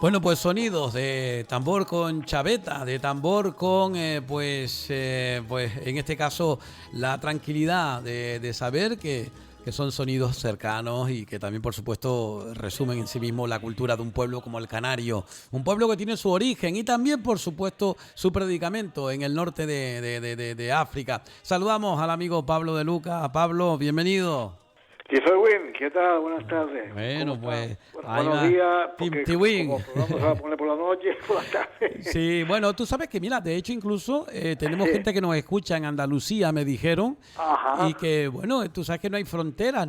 Bueno, pues sonidos de tambor con chaveta, de tambor con, pues en este caso, la tranquilidad de saber que son sonidos cercanos y que también, por supuesto, resumen en sí mismo la cultura de un pueblo como el Canario. Un pueblo que tiene su origen y también, por supuesto, su predicamento en el norte de África. Saludamos al amigo Pablo de Luca. Pablo, bienvenido. Win, ¿qué tal? Buenas tardes. ¿Cómo Bueno, están? pues Bueno, ahí buenos va. días, Tim porque Tiwin. como el programa se va a poner por la noche, por la tarde. Sí, bueno, tú sabes que, mira, de hecho incluso tenemos gente que nos escucha en Andalucía, me dijeron, y Ajá, que, bueno, tú sabes que no hay fronteras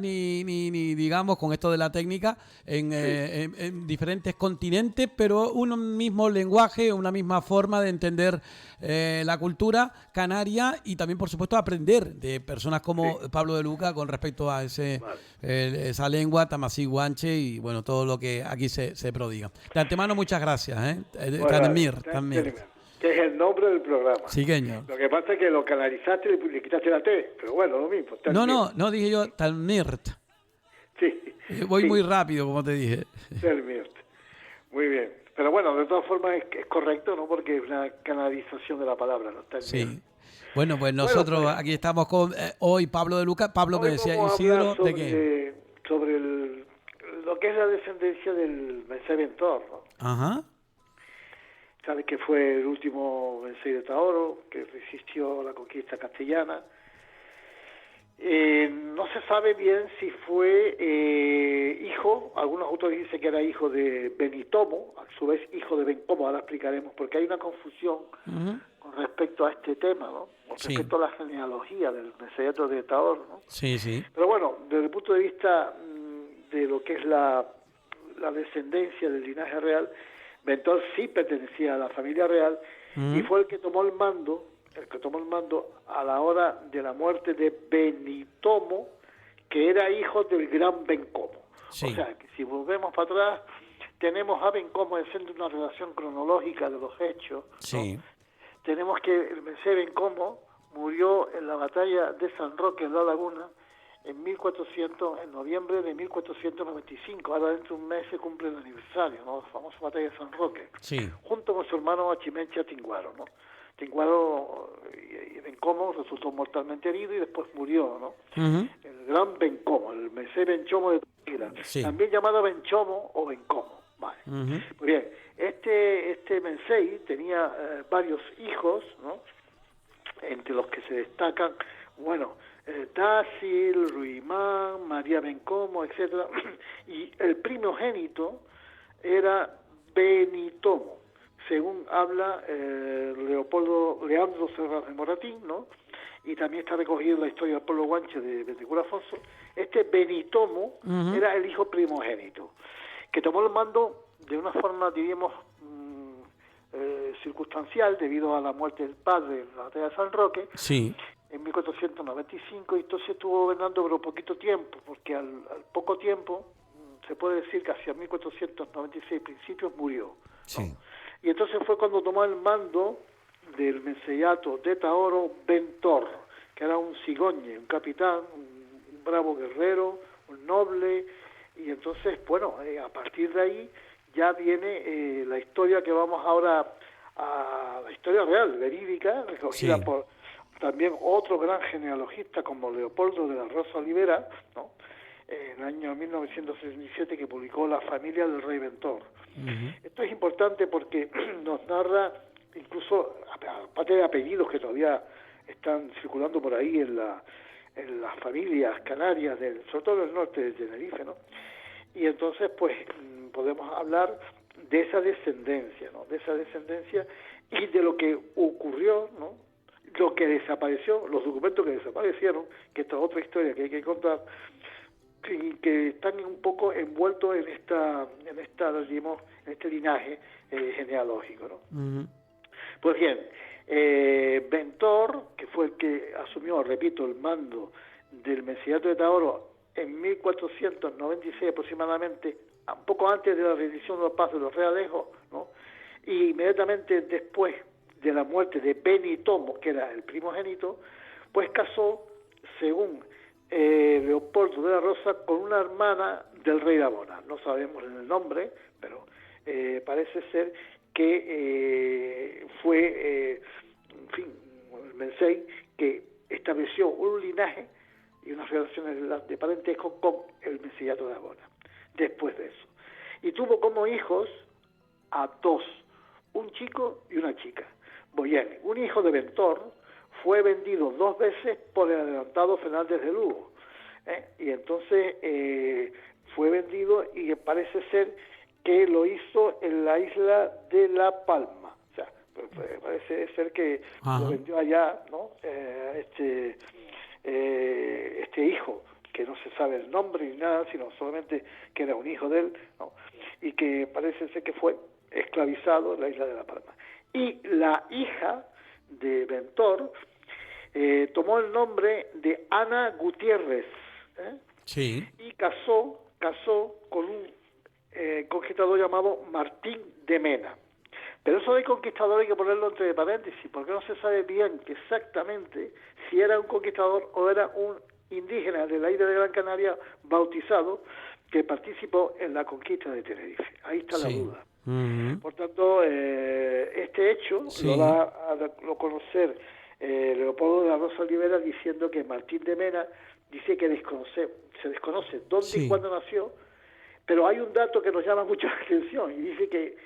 ni digamos, con esto de la técnica, sí, en diferentes continentes, pero un mismo lenguaje, una misma forma de entender la cultura canaria y también, por supuesto, aprender de personas como sí, Pablo de Luca con respecto a vale. esa lengua, tamasí guanche y, bueno, todo lo que aquí se prodiga. De antemano, muchas gracias, ¿eh? Pues vale, Tanmir, Tanmir. que es el nombre del programa. Sí, señor. Lo que pasa es que lo canalizaste y le quitaste la T, pero bueno, lo mismo, No, Telmir. no, no dije yo Talmirt. Sí, Voy muy sí, rápido, como te dije. Telmir. Muy bien. Pero bueno, de todas formas es correcto, ¿no? Porque es una canalización de la palabra, ¿no? Telmir. Sí. Bueno, pues Bueno, nosotros pues aquí estamos con hoy Pablo de Luca. Pablo me hoy decía, vamos a hablar Isidro, ¿de qué? sobre lo que es la descendencia del Mencey Ventor, ¿no? Ajá. Sabes que fue el último Mencey de Taoro que resistió la conquista castellana. No se sabe bien si fue hijo, algunos autores dicen que era hijo de Benitomo, a su vez hijo de Bencomo, ahora explicaremos, porque hay una confusión Ujú. con respecto a este tema, ¿no? Con Sí, respecto a la genealogía del Menceyato de Taoro, ¿no? sí, sí. Pero bueno, desde el punto de vista de lo que es la descendencia del linaje real, Bentor sí pertenecía a la familia real y Ujú. fue el que tomó el mando a la hora de la muerte de Benitomo, que era hijo del gran Bencomo. O Sí, sea, que si volvemos para atrás, tenemos a Bencomo haciendo una relación cronológica de los hechos, ¿no? sí. Tenemos que el Mencey Bencomo murió en la batalla de San Roque en La Laguna en noviembre de 1495. Ahora dentro de un mes se cumple el aniversario, ¿no? La famosa batalla de San Roque, Sí. junto con su hermano Achimencha Tinguaro, ¿no? Tinguaro y Bencomo resultó mortalmente herido y después murió, ¿no? Ujú. El gran Bencomo, el Mencey Benchomo de Toquila, Sí. también llamado Benchomo o Bencomo, ¿vale? Ujú. Muy bien, este Mencey tenía varios hijos, ¿no? Entre los que se destacan, bueno, Tácil, Ruimán, María Bencomo, etcétera, y el primogénito era Benitomo, según habla Leandro Serra de Moratín, ¿no? Y también está recogido en la historia del pueblo guanche de Betecura Afonso. Este Benitomo Ujú. era el hijo primogénito, que tomó el mando de una forma, diríamos, circunstancial debido a la muerte del padre en la batalla de San Roque Sí. en 1495, y entonces estuvo gobernando pero poquito tiempo, porque al poco tiempo, se puede decir que hacia 1496 principios murió, ¿no? Sí. Y entonces fue cuando tomó el mando del Menceyato de Taoro Bentor, que era un cigoñe, un capitán, un bravo guerrero, un noble, y entonces, bueno, a partir de ahí ya viene la historia que vamos ahora a la historia real, verídica, recogida Sí. por también otro gran genealogista como Leopoldo de la Rosa Olivera, ¿no? En el año 1967, que publicó La familia del rey Bentor. Ujú. Esto es importante porque nos narra, incluso, aparte de apellidos que todavía están circulando por ahí en las familias canarias, sobre todo del norte de Tenerife, ¿no? Y entonces, pues, podemos hablar de esa descendencia, ¿no? De esa descendencia y de lo que ocurrió, ¿no? Lo que desapareció, los documentos que desaparecieron, que esta es otra historia que hay que contar, y que están un poco envueltos digamos, en este linaje genealógico, ¿no? Ujú. Pues bien, Bentor, que fue el que asumió, repito, el mando del Menceyato de Taoro en 1496 aproximadamente, un poco antes de la rendición de la paz de los Realejos, ¿no? Y inmediatamente después de la muerte de Benitomo, que era el primogénito, pues casó, según Leopoldo de la Rosa, con una hermana del rey de Abona. No sabemos el nombre, pero parece ser que fue, en fin, el Mencey que estableció un linaje y unas relaciones de parentesco con el Menceyato de Arbona, después de eso. Y tuvo como hijos a dos, un chico y una chica. Bien, un hijo de Ventor fue vendido 2 veces por el adelantado Fernández de Lugo, y entonces fue vendido y parece ser que lo hizo en la isla de La Palma. O sea, parece ser que lo vendió allá, ¿no? Este hijo, que no se sabe el nombre ni nada, sino solamente que era un hijo de él, ¿no? Y que parece ser que fue esclavizado en la isla de La Palma. Y la hija de Ventor tomó el nombre de Ana Gutiérrez, sí, y casó con un conquistador llamado Martín de Mena. Pero eso de conquistador hay que ponerlo entre paréntesis, porque no se sabe bien exactamente si era un conquistador o era un indígena de la isla de Gran Canaria bautizado que participó en la conquista de Tenerife. Ahí está la duda. Por tanto, este hecho lo da a conocer Leopoldo de la Rosa Olivera, diciendo que Martín de Mena dice que se desconoce dónde y cuándo nació, pero hay un dato que nos llama mucho la atención y dice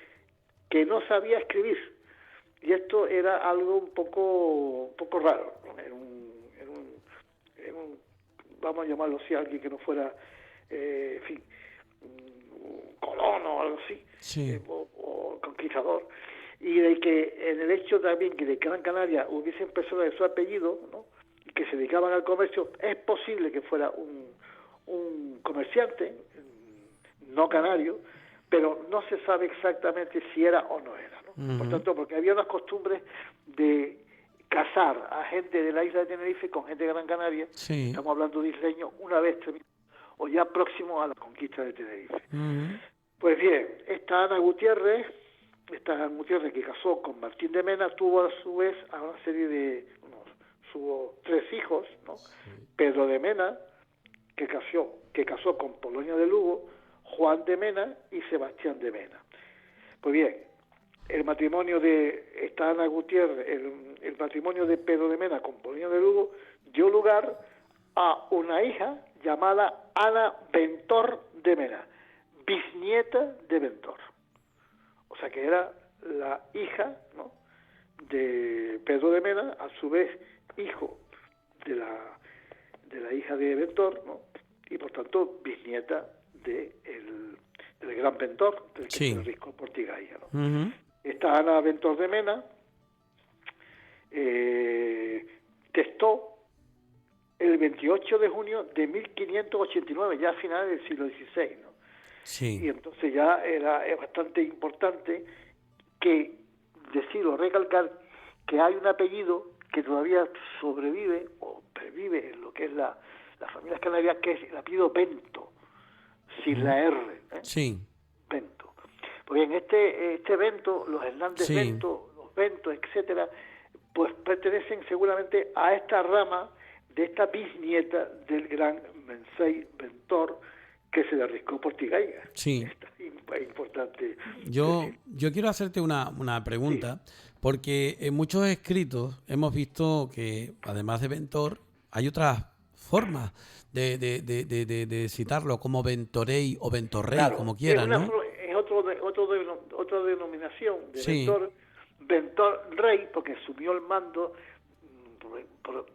que no sabía escribir, y esto era algo un poco raro, ¿no? En un, vamos a llamarlo así, alguien que no fuera, en fin, un colono o algo así, o conquistador, y de que en el hecho también que de Gran Canaria hubiesen personas de su apellido, ¿no?, que se dedicaban al comercio, es posible que fuera un comerciante no canario, pero no se sabe exactamente si era o no era, ¿no? Por tanto, porque había unas costumbres de casar a gente de la isla de Tenerife con gente de Gran Canaria, estamos hablando de isleños, una vez terminado, o ya próximo a la conquista de Tenerife. Pues bien, esta Ana Gutiérrez que casó con Martín de Mena, tuvo a su vez a una serie de, tuvo 3 hijos, ¿no? Pedro de Mena, que casó con Polonia de Lugo, Juan de Mena y Sebastián de Mena. Pues bien, el matrimonio de esta Ana Gutiérrez, el matrimonio de Pedro de Mena con Polonia de Lugo dio lugar a una hija llamada Ana Ventor de Mena, bisnieta de Ventor. O sea que era la hija, ¿no?, de Pedro de Mena, a su vez hijo de la hija de Ventor, ¿no?, y por tanto bisnieta del gran Ventor, del que se riscó Portigaya, ¿no? Esta Ana Ventor de Mena testó el 28 de junio de 1589, ya a finales del siglo XVI, ¿no? Y entonces ya es bastante importante que decirlo, recalcar que hay un apellido que todavía sobrevive o pervive en lo que es las familias canarias, que es el apellido Bento, sin la R, Bento. Pues bien, este Bento, los Hernández Bento, los Bento, etcétera, pues pertenecen seguramente a esta rama de esta bisnieta del gran Mencey Ventor, que se le arriscó Portigaya. Es importante. Yo quiero hacerte una pregunta, porque en muchos escritos hemos visto que, además de Ventor, hay otras formas de citarlo, como Ventorey o Ventorrey, como quieran, ¿no? Es otra denominación de Ventor Rey, porque asumió el mando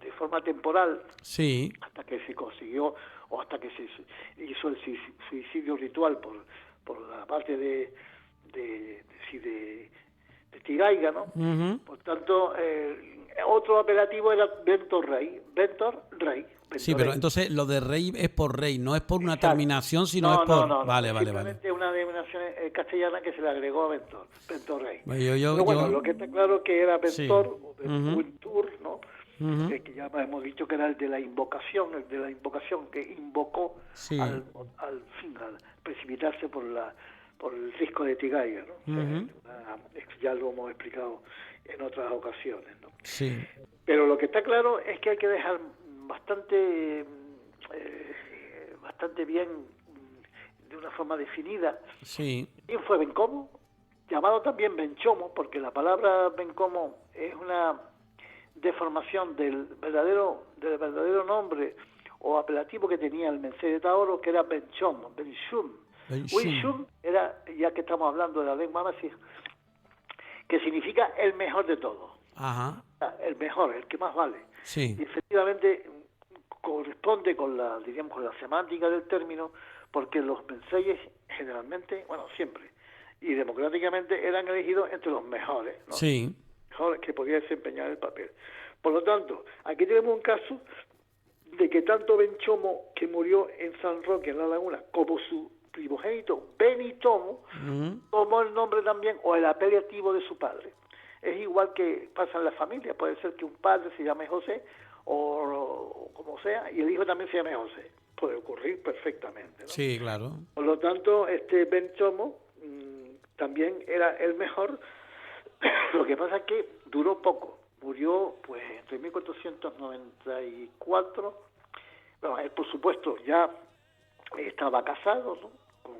de forma temporal, hasta que se consiguió, o hasta que se hizo el suicidio ritual por la parte de Tigaiga, ¿no? Por tanto, otro apelativo era Ventor Rey. Sí, pero entonces lo de rey es por rey, no es por una terminación, sino es por... No. Vale. Simplemente una denominación castellana que se le agregó a Ventor Rey. Pero bueno, lo que está claro que era Ventor, o Ventur, ¿no? Que ya hemos dicho que era el de la invocación, que invocó al precipitarse por el risco de Tigaiga, ¿no? Ya lo hemos explicado en otras ocasiones, ¿no? Pero lo que está claro es que hay que dejar bastante bien de una forma definida. Sí. ¿Quién fue Bencomo? Llamado también Benchomo, porque la palabra Bencomo es una deformación del verdadero nombre o apelativo que tenía el Mensei de Taoro, que era Benchomo, Benshum. Benshum era, ya que estamos hablando de la lengua masí, que significa el mejor de todos. Ajá. El mejor, el que más vale. Sí. Y efectivamente corresponde con la, diríamos, con la semántica del término, porque los menseyes generalmente, bueno, siempre, y democráticamente eran elegidos entre los mejores, ¿no? Sí. Mejores que podían desempeñar el papel. Por lo tanto, aquí tenemos un caso de que tanto Benchomo, que murió en San Roque, en La Laguna, como su primogénito Benitomo, tomó el nombre también o el apelativo de su padre. Es igual que pasa en la familia, puede ser que un padre se llame José o como sea, y el hijo también se llame José. Puede ocurrir perfectamente, ¿no? Sí, claro. Por lo tanto, Benchomo también era el mejor. Lo que pasa es que duró poco. Murió pues entre 1494. Bueno, él por supuesto ya estaba casado, ¿no? Con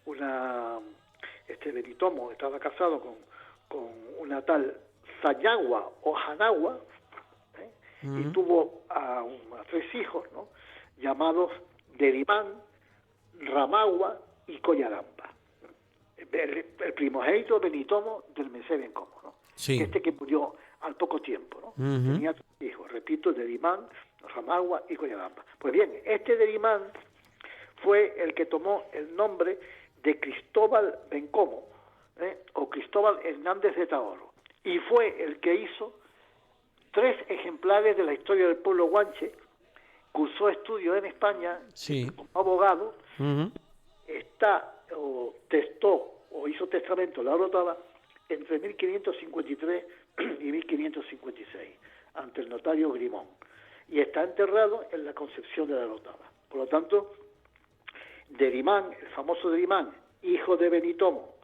una Benitomo estaba casado con una tal Sayagua o Hanagua, y tuvo a 3 hijos, ¿no? Llamados Derimán, Ramagua y Collaramba. El primogénito Benitomo del Mensei Bencomo, ¿no? Sí. Que murió al poco tiempo, ¿no? Tenía 3 hijos, repito, Derimán, Ramagua y Collaramba. Pues bien, Derimán fue el que tomó el nombre de Cristóbal Bencomo, o Cristóbal Hernández de Taoro, y fue el que hizo 3 ejemplares de la historia del pueblo guanche. Cursó estudios en España, sí, como abogado, testó o hizo testamento la Orotava entre 1553 y 1556 ante el notario Grimón, y está enterrado en la Concepción de la Orotava. Por lo tanto, Derimán, el famoso Derimán, hijo de Benitomo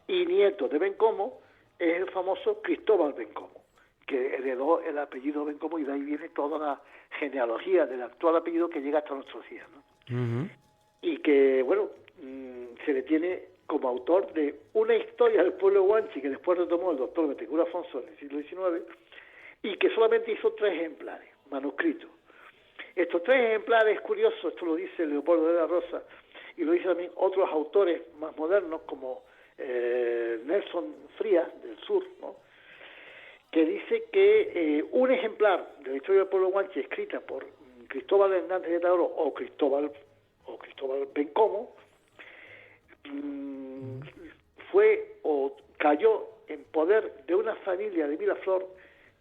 y nieto de Bencomo, es el famoso Cristóbal Bencomo, que heredó el apellido Bencomo, y de ahí viene toda la genealogía del actual apellido que llega hasta nuestros días, ¿no? Y que, bueno, se le tiene como autor de una historia del pueblo guanche que después retomó el doctor Betecura Afonso en el siglo XIX, y que solamente hizo 3 ejemplares manuscritos. Estos 3 ejemplares, es curioso, esto lo dice Leopoldo de la Rosa, y lo dicen también otros autores más modernos como Nelson Frías del Sur, ¿no? Que dice que un ejemplar de la historia del pueblo guanche escrita por Cristóbal Hernández de Taoro o Cristóbal Bencomo fue o cayó en poder de una familia de Vilaflor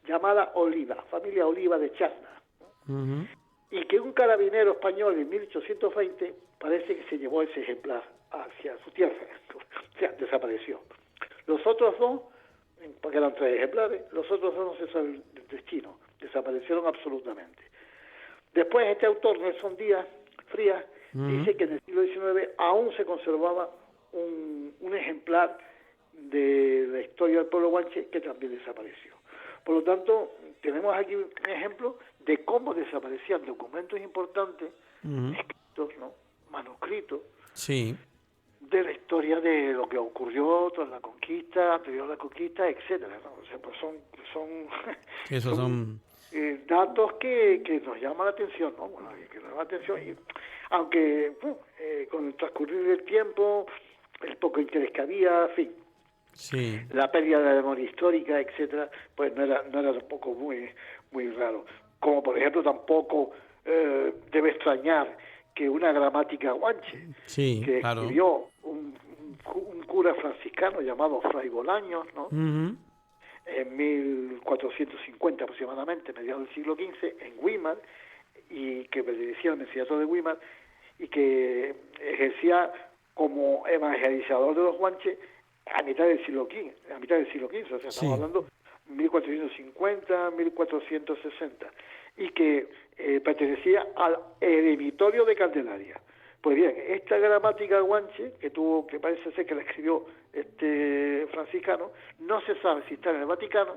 llamada Oliva, familia Oliva de Chasna, y que un carabinero español en 1820 parece que se llevó ese ejemplar hacia su tierra, o sea, desapareció. Los otros 2, porque eran 3 ejemplares, los otros 2 no se sabe el destino, desaparecieron absolutamente. Después este autor, Nelson Frías, dice que en el siglo XIX aún se conservaba un ejemplar de la historia del pueblo guanche que también desapareció. Por lo tanto, tenemos aquí un ejemplo de cómo desaparecían documentos importantes, escritos, ¿no? Manuscritos, sí, de la historia de lo que ocurrió tras la conquista, anterior a la conquista, etcétera, ¿no? O sea, pues son datos que nos llaman la atención, ¿no? Bueno, que nos llaman la atención, y aunque con el transcurrir del tiempo, el poco interés que había, en fin, sí, la pérdida de la memoria histórica, etcétera, pues no era tampoco muy raro. Como por ejemplo tampoco debe extrañar que una gramática guanche, sí, que claro, escribió un cura franciscano llamado Fray Bolaños, ¿no? En 1450 aproximadamente, mediados del siglo XV, en Weimar, y que pertenecía al Mensillato de Weimar, y que ejercía como evangelizador de los guanches a mitad del siglo XV, o sea, estamos hablando 1450, 1460, y que pertenecía al eremitorio de Candelaria. Pues bien, esta gramática guanche, que parece ser que la escribió este franciscano, no se sabe si está en el Vaticano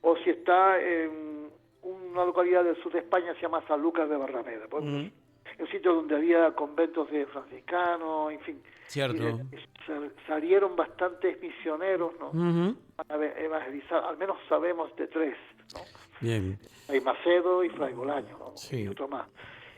o si está en una localidad del sur de España, se llama San Lucas de Barrameda. Pues, un sitio donde había conventos de franciscanos, en fin. Cierto. Salieron bastantes misioneros, ¿no? Ujú. Para evangelizar, al menos sabemos de 3, ¿no? Bien. Fray Macedo y Fray Bolaño, ¿no? Sí. Y otro más,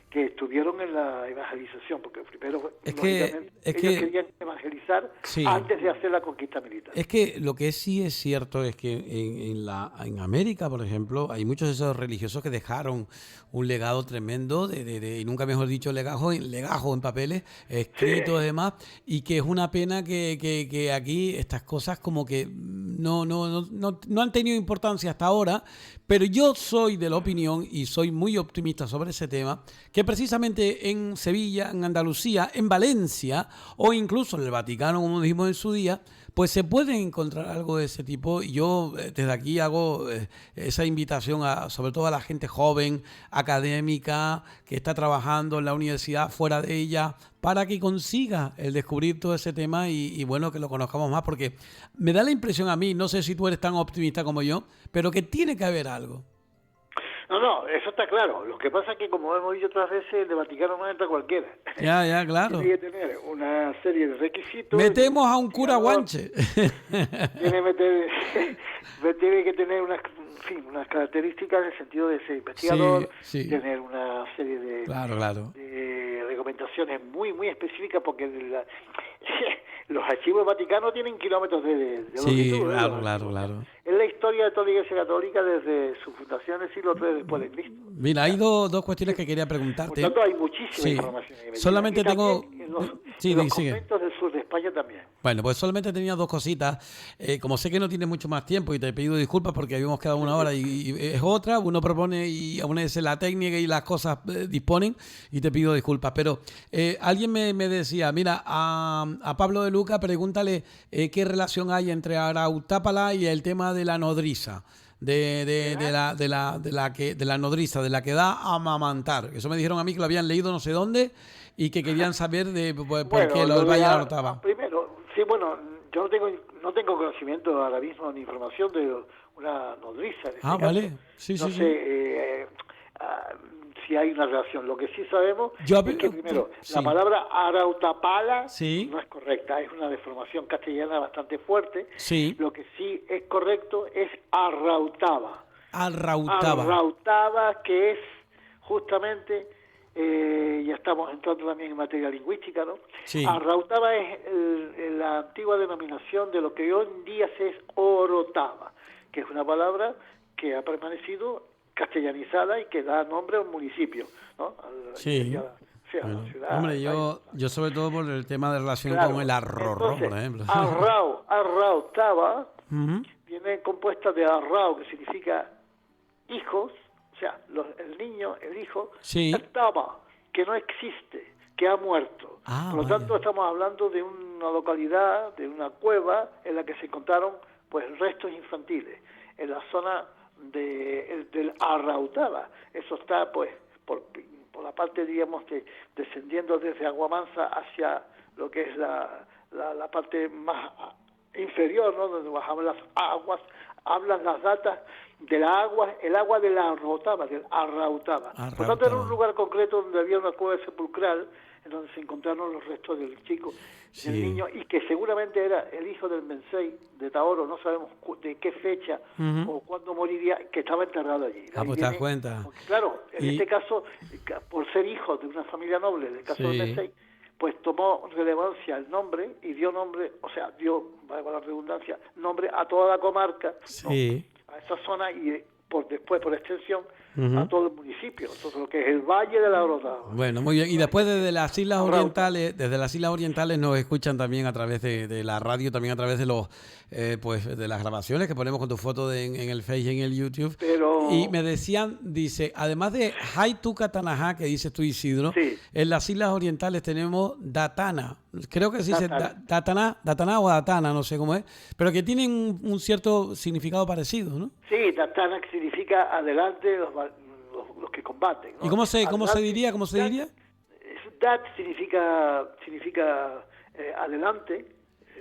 que estuvieron en la evangelización, porque primero, Es lógicamente, que ellos querían evangelizar sí. antes de hacer la conquista militar. Es que lo que sí es cierto es que en América, por ejemplo, hay muchos de esos religiosos que dejaron un legado tremendo, y nunca mejor dicho, legajo en papeles, escritos y demás, y que es una pena que aquí estas cosas como que no han tenido importancia hasta ahora, pero yo soy de la opinión, y soy muy optimista sobre ese tema, que precisamente en Sevilla, en Andalucía, en Valencia, o incluso en el Vaticano, como dijimos en su día, pues se puede encontrar algo de ese tipo. Y yo desde aquí hago esa invitación sobre todo a la gente joven, académica, que está trabajando en la universidad, fuera de ella, para que consiga el descubrir todo ese tema y bueno, que lo conozcamos más, porque me da la impresión a mí, no sé si tú eres tan optimista como yo, pero que tiene que haber algo. No, eso está claro. Lo que pasa es que, como hemos dicho otras veces, el Vaticano no entra cualquiera. Ya, claro. Tiene que tener una serie de requisitos. Metemos a un cura guanche. Tiene que tener unas características en el sentido de ser investigador, sí. tener una serie de, claro. de recomendaciones muy específicas, porque los archivos vaticanos tienen kilómetros de longitud. Claro. Es la historia de toda la Iglesia Católica desde su fundación en el siglo III después de Cristo. Mira, hay dos cuestiones que quería preguntarte. Por tanto, hay muchísima información. Solamente y tengo... en los conventos del sur de España también. Bueno, pues solamente tenía 2 cositas. Como sé que no tienes mucho más tiempo y te he pedido disculpas porque habíamos quedado 1 hora y es otra, uno propone y aún es la técnica y las cosas disponen y te pido disculpas. Pero alguien me decía, mira, a Pablo de Luca pregúntale qué relación hay entre Arautápala y el tema de la nodriza. De la nodriza, de la que da a amamantar. Eso me dijeron a mí que lo habían leído no sé dónde y que querían saber por qué lo del Valle de la Orotava. Primero, sí, bueno, yo no tengo conocimiento ahora mismo ni información de una nodriza. Vale. Sí. No sé si hay una relación. Lo que sí sabemos es que, primero, la palabra Arautapala no es correcta, es una deformación castellana bastante fuerte. Sí. Lo que sí es correcto es Arrautaba. Arrautaba, que es justamente, ya estamos entrando también en materia lingüística, ¿no? Sí. Arrautaba es la antigua denominación de lo que hoy en día es Orotava, que es una palabra que ha permanecido castellanizada y que da nombre a un municipio, ¿no? Ciudad, hombre, yo sobre todo por el tema de relación con el arrorro, por ejemplo. Arrautaba viene compuesta de arrau, que significa hijos, o sea, el niño, el hijo, taba, que no existe, que ha muerto. Por lo tanto, estamos hablando de una localidad, de una cueva en la que se encontraron pues restos infantiles en la zona del Arrautaba. Eso está pues por la parte, digamos, descendiendo desde Aguamansa hacia lo que es la parte más inferior, ¿no? Donde bajaban las aguas, hablan las datas del agua, el agua de la Arrautaba, del Arrautaba. Por tanto, era un lugar concreto donde había una cueva sepulcral en donde se encontraron los restos del chico, del niño, y que seguramente era el hijo del Mensei de Taoro, no sabemos de qué fecha o cuándo moriría, que estaba enterrado allí. Pues te das cuenta. Porque, claro, en este caso, por ser hijo de una familia noble, del caso del Mensei, pues tomó relevancia el nombre y dio nombre, o sea, valga la redundancia, nombre a toda la comarca, ¿no? A esa zona y después, por extensión, a todo el municipio, todo lo que es el Valle de la Orotava. Bueno, muy bien. Y después desde las Islas Orientales nos escuchan también a través de la radio, también a través de los de las grabaciones que ponemos con tu foto en el Face y en el YouTube. Y me decían, dice, además de Haituca Tanajá, que dices tú, Isidro, en las Islas Orientales tenemos Datana. Creo que se dice Datana o Datana, no sé cómo es, pero que tienen un cierto significado parecido, ¿no? Sí, Datana, que significa adelante, los que combaten, ¿no? ¿Y cómo se diría? Dat significa adelante,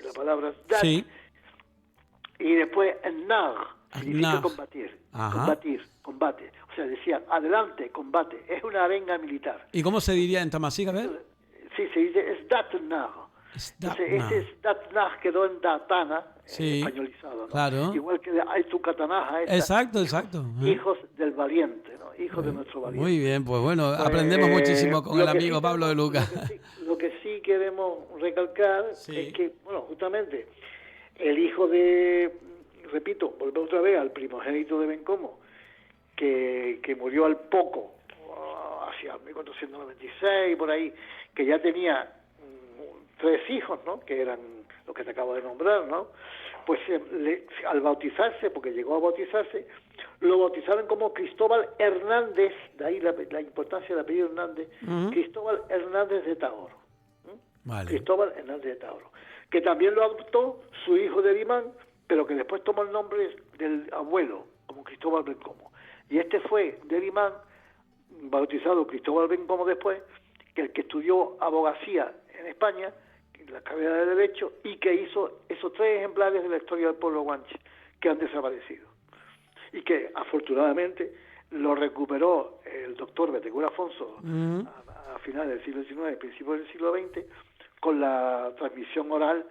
la palabra Dat. Sí. Y después Nag significa combatir. combate. O sea, decían, adelante, combate. Es una arenga militar. ¿Y cómo se diría en Tamasig, a ver? Sí, se dice Sdatnar. Entonces, ese Sdatnar quedó en Datana, Sí, españolizado, ¿no? claro. Igual que de Aytukatanaja, Exacto, exacto. hijos del valiente, ¿no? Hijos de nuestro valiente. Muy bien, pues bueno, aprendemos muchísimo con el amigo Pablo de Luca. Lo que sí queremos recalcar Sí. es que, bueno, justamente el hijo de, repito, volvemos otra vez al primogénito de Bencomo, que murió al poco, hacia 1496, por ahí, que ya tenía 3 hijos, ¿no? Que eran los que te acabo de nombrar, ¿no? Pues al bautizarse, porque llegó a bautizarse, lo bautizaron como Cristóbal Hernández, de ahí la importancia del apellido Hernández, Cristóbal Hernández de Tahoro. Vale. Cristóbal Hernández de Tahoro, que también lo adoptó su hijo de Dimán, pero que después tomó el nombre del abuelo, como Cristóbal Bencomo. Y este fue de Dimán, bautizado Cristóbal Bencomo después, que el que estudió abogacía en España, en la carrera de Derecho, y que hizo esos 3 ejemplares de la historia del pueblo guanche, que han desaparecido. Y que afortunadamente lo recuperó el doctor Betecura Afonso a finales del siglo XIX, principios del siglo XX, con la transmisión oral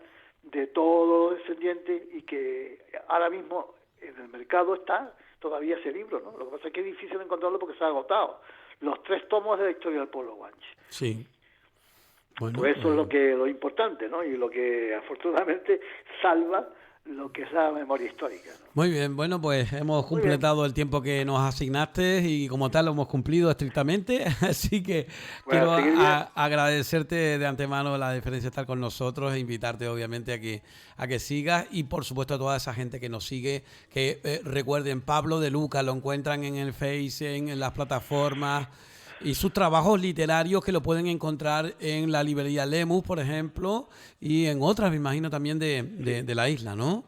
de todos los descendientes, y que ahora mismo en el mercado está todavía ese libro, ¿no? Lo que pasa es que es difícil encontrarlo porque se ha agotado. Los 3 tomos de la historia del pueblo guanche. Sí. Bueno, pues eso es lo importante, ¿no? Y lo que afortunadamente salva lo que es la memoria histórica, ¿no? Muy bien, bueno, pues hemos completado el tiempo que nos asignaste y como tal lo hemos cumplido estrictamente, así que quiero agradecerte de antemano la deferencia de estar con nosotros e invitarte obviamente a que sigas, y por supuesto a toda esa gente que nos sigue, que recuerden, Pablo de Luca lo encuentran en el Face, en las plataformas, y sus trabajos literarios que lo pueden encontrar en la librería Lemus, por ejemplo, y en otras, me imagino, también de la isla, ¿no?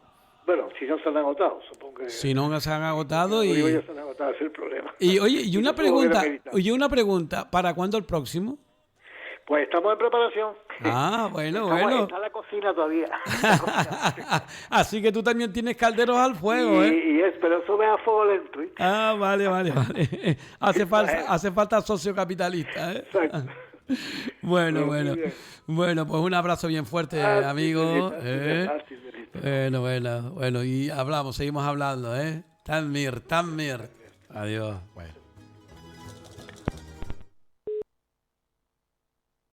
Bueno, si no se han agotado, supongo que... Si no se han agotado ya y... se han agotado, ese es el problema. Y oye, y una pregunta, ¿para cuándo el próximo? Pues estamos en preparación. Bueno. Está la cocina todavía. Así que tú también tienes calderos al fuego, pero eso ve a fuego lento. Vale. Hace falta socio capitalista, Exacto. Bueno, pues un abrazo bien fuerte, amigo. Bueno, y seguimos hablando, Tanmir. Adiós. Bueno.